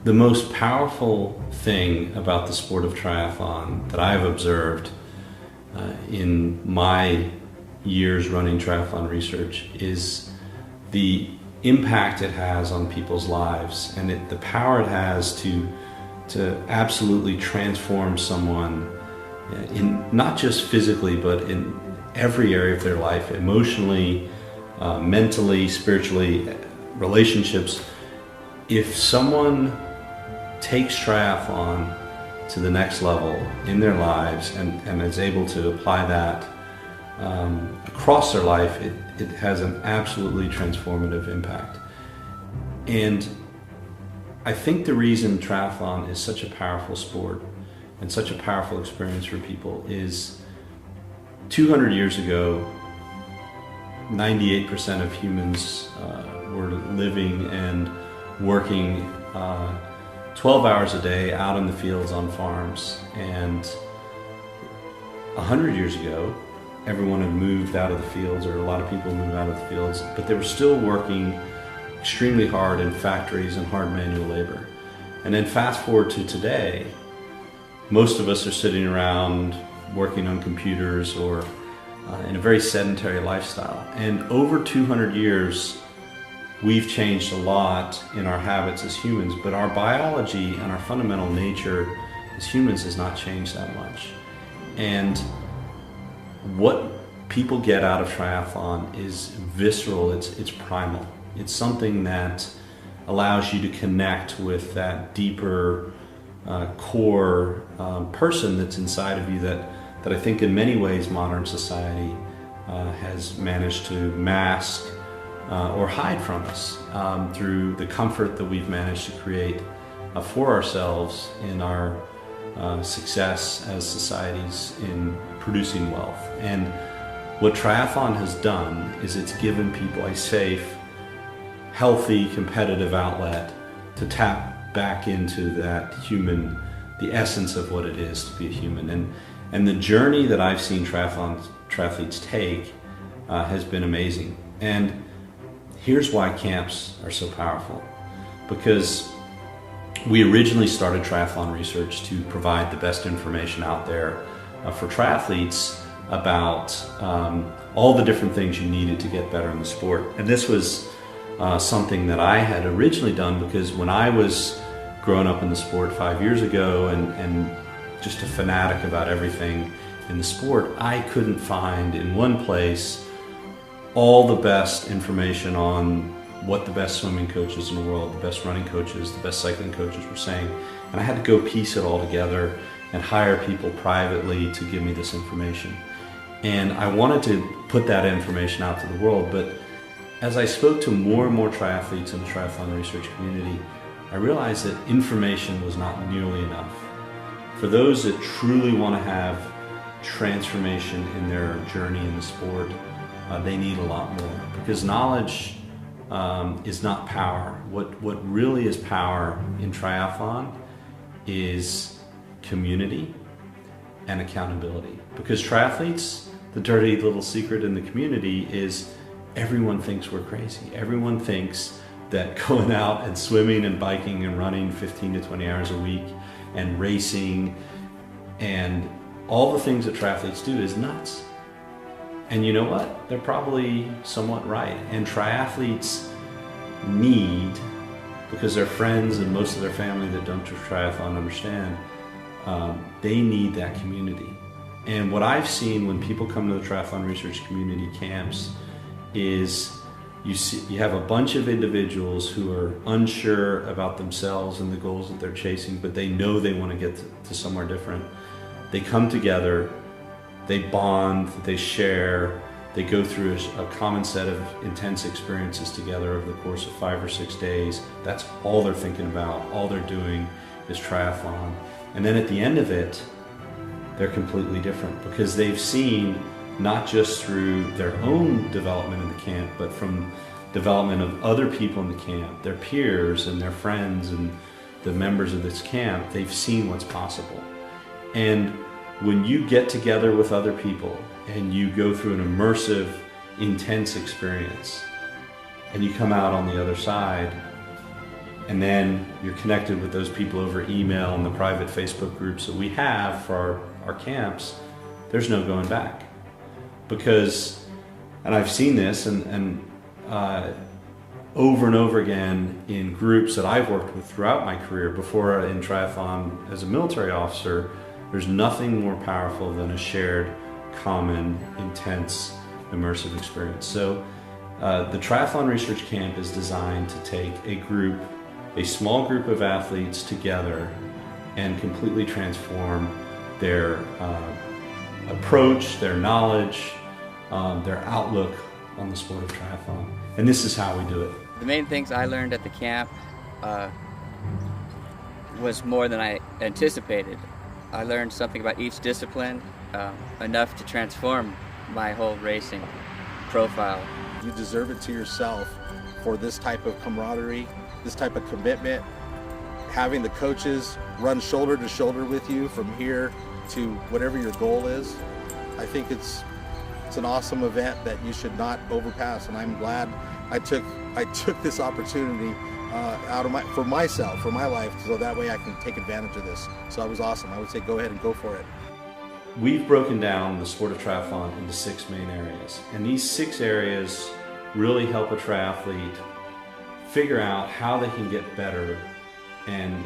The most powerful thing about the sport of triathlon that I've observed in my years running triathlon research is the impact it has on people's lives, and the power it has to absolutely transform someone in not just physically but in every area of their life, emotionally, mentally, spiritually, relationships. If someone takes triathlon to the next level in their lives and is able to apply that across their life, it has an absolutely transformative impact. And I think the reason triathlon is such a powerful sport and such a powerful experience for people is 200 years ago, 98% of humans were living and working 12 hours a day out in the fields on farms. And 100 years ago, everyone had moved out of the fields, or a lot of people moved out of the fields, but they were still working extremely hard in factories and hard manual labor. And then fast forward to today, most of us are sitting around working on computers or in a very sedentary lifestyle. And over 200 years, we've changed a lot in our habits as humans, but our biology and our fundamental nature as humans has not changed that much. And what people get out of triathlon is visceral, it's primal. It's something that allows you to connect with that deeper core person that's inside of you that I think in many ways modern society has managed to mask or hide from us through the comfort that we've managed to create for ourselves in our success as societies in producing wealth. And what triathlon has done is it's given people a safe, healthy, competitive outlet to tap back into that human, the essence of what it is to be a human. And the journey that I've seen triathletes take has been amazing. And here's why camps are so powerful. Because we originally started triathlon research to provide the best information out there for triathletes about all the different things you needed to get better in the sport. And this was something that I had originally done because when I was growing up in the sport 5 years ago and just a fanatic about everything in the sport, I couldn't find in one place all the best information on what the best swimming coaches in the world, the best running coaches, the best cycling coaches were saying. And I had to go piece it all together and hire people privately to give me this information. And I wanted to put that information out to the world, but as I spoke to more and more triathletes in the triathlon research community, I realized that information was not nearly enough. For those that truly want to have transformation in their journey in the sport, they need a lot more, because knowledge is not power. What really is power in triathlon is community and accountability. Because triathletes, the dirty little secret in the community is everyone thinks we're crazy. Everyone thinks that going out and swimming and biking and running 15 to 20 hours a week and racing and all the things that triathletes do is nuts. And you know what? They're probably somewhat right. And triathletes need, because their friends and most of their family that don't do triathlon understand, they need that community. And what I've seen when people come to the triathlon research community camps is you have a bunch of individuals who are unsure about themselves and the goals that they're chasing, but they know they want to get to somewhere different. They come together, they bond, they share, they go through a common set of intense experiences together over the course of 5 or 6 days. That's all they're thinking about. All they're doing is triathlon. And then at the end of it, they're completely different because they've seen, not just through their own development in the camp, but from development of other people in the camp, their peers and their friends and the members of this camp, they've seen what's possible. And when you get together with other people and you go through an immersive, intense experience and you come out on the other side, and then you're connected with those people over email and the private Facebook groups that we have for our camps, there's no going back. Because, and I've seen this over and over again in groups that I've worked with throughout my career, before in triathlon as a military officer, there's nothing more powerful than a shared, common, intense, immersive experience. So the Triathlon Research Camp is designed to take a small group of athletes together and completely transform their approach, their knowledge, their outlook on the sport of triathlon. And this is how we do it. The main things I learned at the camp was more than I anticipated. I learned something about each discipline, enough to transform my whole racing profile. You deserve it to yourself for this type of camaraderie, this type of commitment, having the coaches run shoulder to shoulder with you from here to whatever your goal is. I think it's an awesome event that you should not overpass, and I'm glad I took this opportunity for myself, for my life, so that way I can take advantage of this. So it was awesome. I would say go ahead and go for it. We've broken down the sport of triathlon into 6 main areas, and these 6 areas really help a triathlete figure out how they can get better and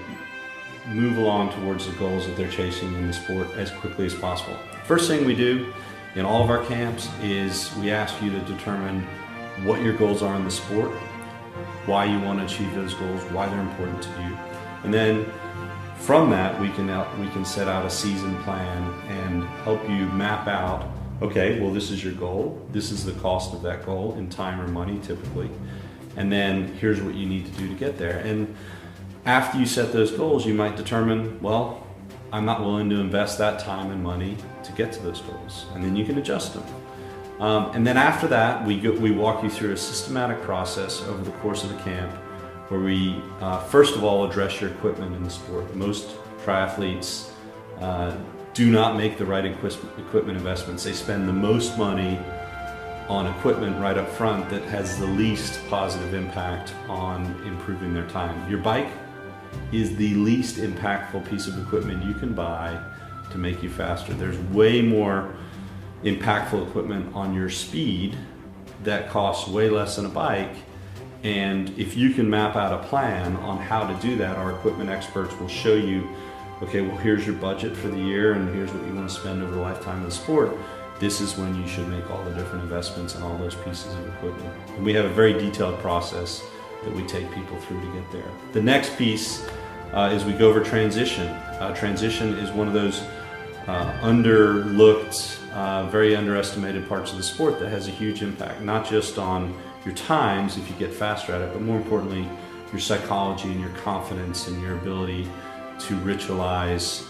move along towards the goals that they're chasing in the sport as quickly as possible. First thing we do in all of our camps is we ask you to determine what your goals are in the sport, why you want to achieve those goals, why they're important to you. And then from that, we can set out a season plan and help you map out, okay, well, this is your goal. This is the cost of that goal in time or money, typically. And then here's what you need to do to get there. And after you set those goals, you might determine, well, I'm not willing to invest that time and money to get to those goals. And then you can adjust them. And then after that, we walk you through a systematic process over the course of the camp where we, first of all, address your equipment in the sport. Most triathletes do not make the right equipment investments. They spend the most money on equipment right up front that has the least positive impact on improving their time. Your bike is the least impactful piece of equipment you can buy to make you faster. There's way more impactful equipment on your speed that costs way less than a bike, and if you can map out a plan on how to do that, our equipment experts will show you, okay, well, here's your budget for the year and here's what you want to spend over the lifetime of the sport. This is when you should make all the different investments in all those pieces of equipment. And we have a very detailed process that we take people through to get there. The next piece is we go over transition. Transition is one of those underlooked, very underestimated parts of the sport that has a huge impact, not just on your times if you get faster at it, but more importantly, your psychology and your confidence and your ability to ritualize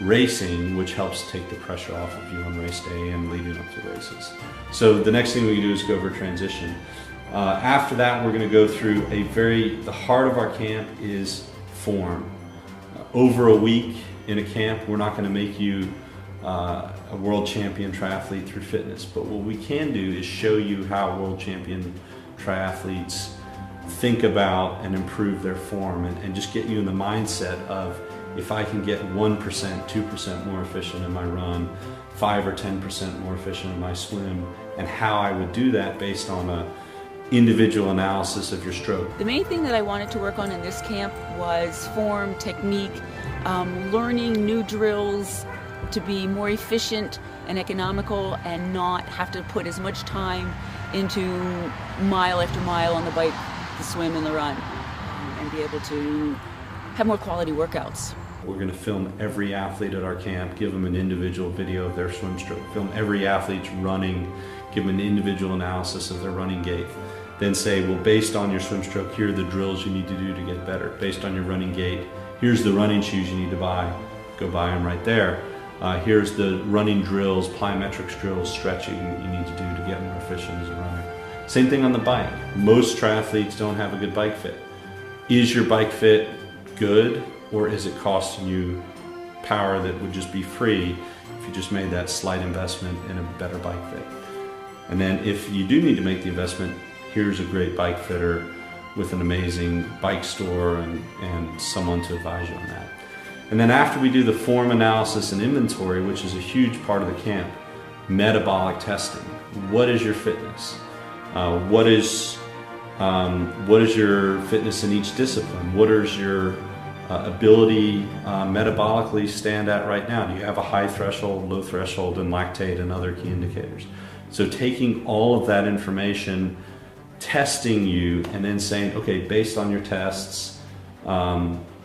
racing, which helps take the pressure off of you on race day and leading up to races. So the next thing we do is go over transition. After that, we're going to go through the heart of our camp is form. Over a week in a camp, we're not going to make you a world champion triathlete through fitness, but what we can do is show you how world champion triathletes think about and improve their form, and just get you in the mindset of, if I can get 1%, 2% more efficient in my run, 5 or 10% more efficient in my swim, and how I would do that based on a individual analysis of your stroke. The main thing that I wanted to work on in this camp was form, technique, learning new drills to be more efficient and economical and not have to put as much time into mile after mile on the bike, the swim and the run, and be able to have more quality workouts. We're going to film every athlete at our camp, give them an individual video of their swim stroke, film every athlete's running, give them an individual analysis of their running gait. Then say, well, based on your swim stroke, here are the drills you need to do to get better. Based on your running gait, here's the running shoes you need to buy. Go buy them right there. Here's the running drills, plyometrics drills, stretching that you need to do to get more efficient as a runner. Same thing on the bike. Most triathletes don't have a good bike fit. Is your bike fit good, or is it costing you power that would just be free if you just made that slight investment in a better bike fit? And then if you do need to make the investment, here's a great bike fitter with an amazing bike store and someone to advise you on that. And then after we do the form analysis and inventory, which is a huge part of the camp, metabolic testing. What is your fitness? What is your fitness in each discipline? What is your ability metabolically stand at right now? Do you have a high threshold, low threshold in lactate and other key indicators? So taking all of that information, testing you, and then saying, okay, based on your tests,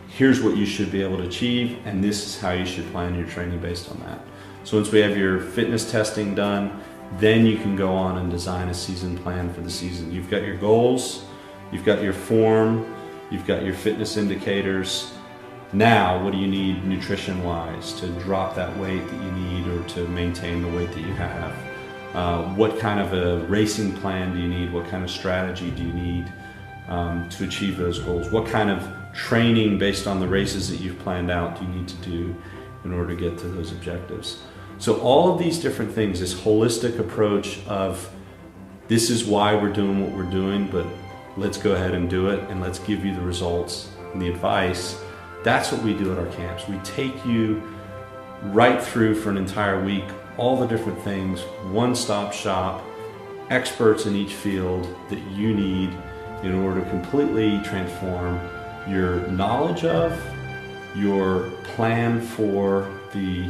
here's what you should be able to achieve, and this is how you should plan your training based on that. So once we have your fitness testing done, then you can go on and design a season plan for the season. You've got your goals, you've got your form, you've got your fitness indicators. Now, what do you need nutrition-wise to drop that weight that you need or to maintain the weight that you have? What kind of a racing plan do you need? What kind of strategy do you need to achieve those goals? What kind of training based on the races that you've planned out do you need to do in order to get to those objectives? So all of these different things, this holistic approach of this is why we're doing what we're doing, but let's go ahead and do it, and let's give you the results and the advice. That's what we do at our camps. We take you right through for an entire week, all the different things, one-stop shop, experts in each field that you need in order to completely transform your knowledge of, your plan for the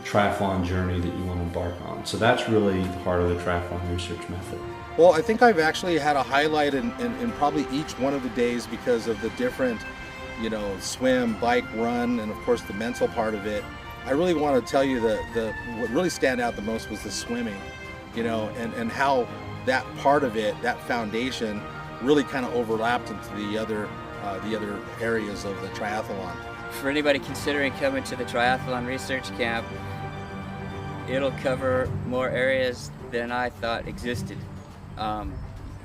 triathlon journey that you want to embark on. So that's really the heart of the triathlon research method. Well, I think I've actually had a highlight in probably each one of the days because of the different, swim, bike, run, and of course the mental part of it. I really want to tell you that what really stand out the most was the swimming, and how that part of it, that foundation, really kind of overlapped into the other areas of the triathlon. For anybody considering coming to the Triathlon Research Camp, it'll cover more areas than I thought existed.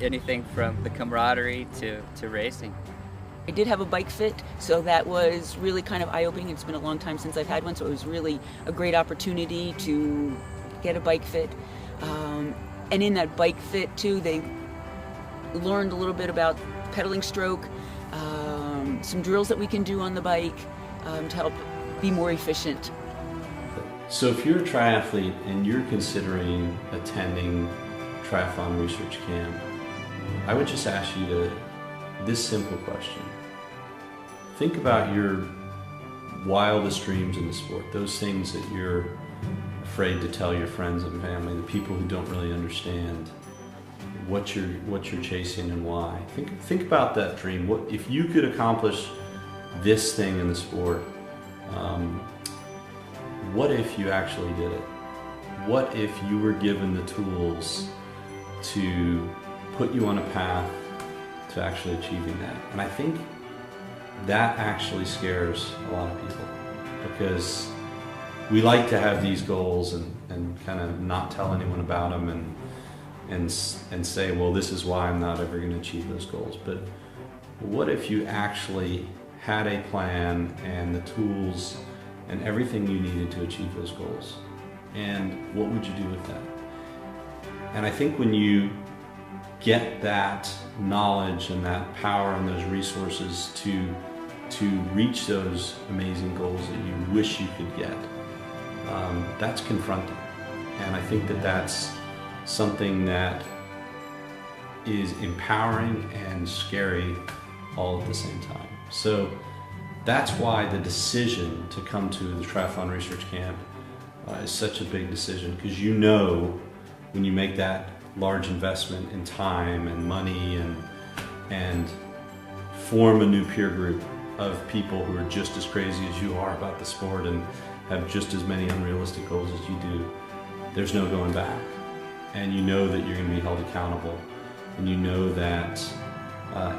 Anything from the camaraderie to racing. I did have a bike fit, so that was really kind of eye-opening. It's been a long time since I've had one, so it was really a great opportunity to get a bike fit. And in that bike fit too, they learned a little bit about pedaling stroke, some drills that we can do on the bike to help be more efficient. So if you're a triathlete and you're considering attending Triathlon Research Camp, I would just ask you this simple question. Think about your wildest dreams in the sport, those things that you're afraid to tell your friends and family, the people who don't really understand what you're chasing and why. Think about that dream. What if you could accomplish this thing in the sport? What if you actually did it? What if you were given the tools to put you on a path to actually achieving that? And I think that actually scares a lot of people, because we like to have these goals and kind of not tell anyone about them and say, well, this is why I'm not ever going to achieve those goals. But what if you actually had a plan and the tools and everything you needed to achieve those goals? And what would you do with that? And I think when you get that knowledge and that power and those resources to reach those amazing goals that you wish you could get, that's confronting. And I think that that's something that is empowering and scary all at the same time. So that's why the decision to come to the Triathlon Research Camp is such a big decision, because when you make that large investment in time and money and form a new peer group of people who are just as crazy as you are about the sport and have just as many unrealistic goals as you do, there's no going back. And you know that you're going to be held accountable, and you know that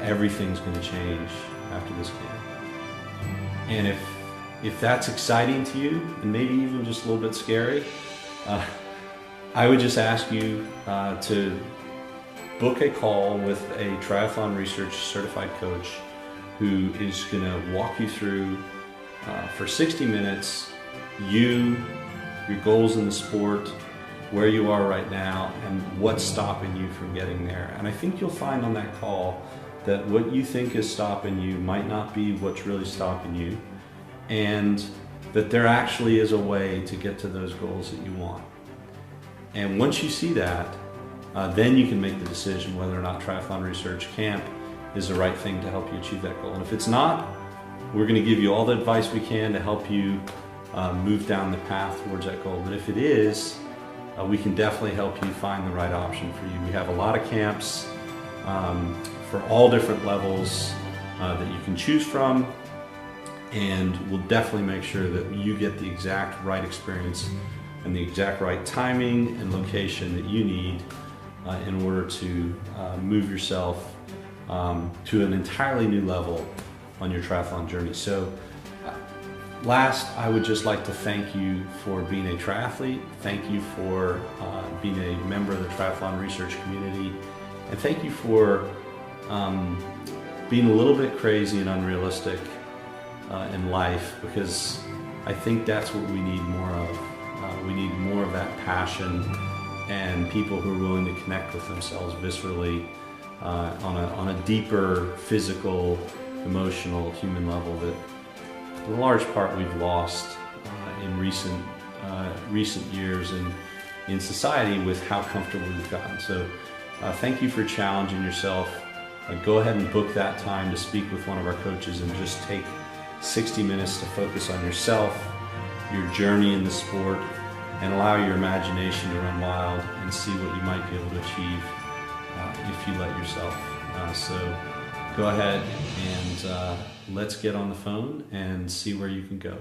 everything's going to change after this camp. And if that's exciting to you, and maybe even just a little bit scary, I would just ask you to book a call with a Triathlon Research certified coach who is going to walk you through for 60 minutes, your goals in the sport, where you are right now, and what's stopping you from getting there. And I think you'll find on that call that what you think is stopping you might not be what's really stopping you, and that there actually is a way to get to those goals that you want. And once you see that, then you can make the decision whether or not Triathlon Research Camp is the right thing to help you achieve that goal. And if it's not, we're going to give you all the advice we can to help you move down the path towards that goal. But if it is, we can definitely help you find the right option for you. We have a lot of camps for all different levels that you can choose from, and we'll definitely make sure that you get the exact right experience and the exact right timing and location that you need in order to move yourself to an entirely new level on your triathlon journey. So last, I would just like to thank you for being a triathlete. Thank you for being a member of the Triathlon Research community. And thank you for being a little bit crazy and unrealistic in life, because I think that's what we need more of. We need more of that passion and people who are willing to connect with themselves viscerally on a deeper physical, emotional, human level that in large part we've lost in recent years and in society with how comfortable we've gotten. So thank you for challenging yourself. Go ahead and book that time to speak with one of our coaches and just take 60 minutes to focus on yourself, your journey in the sport, and allow your imagination to run wild and see what you might be able to achieve if you let yourself. So go ahead and let's get on the phone and see where you can go.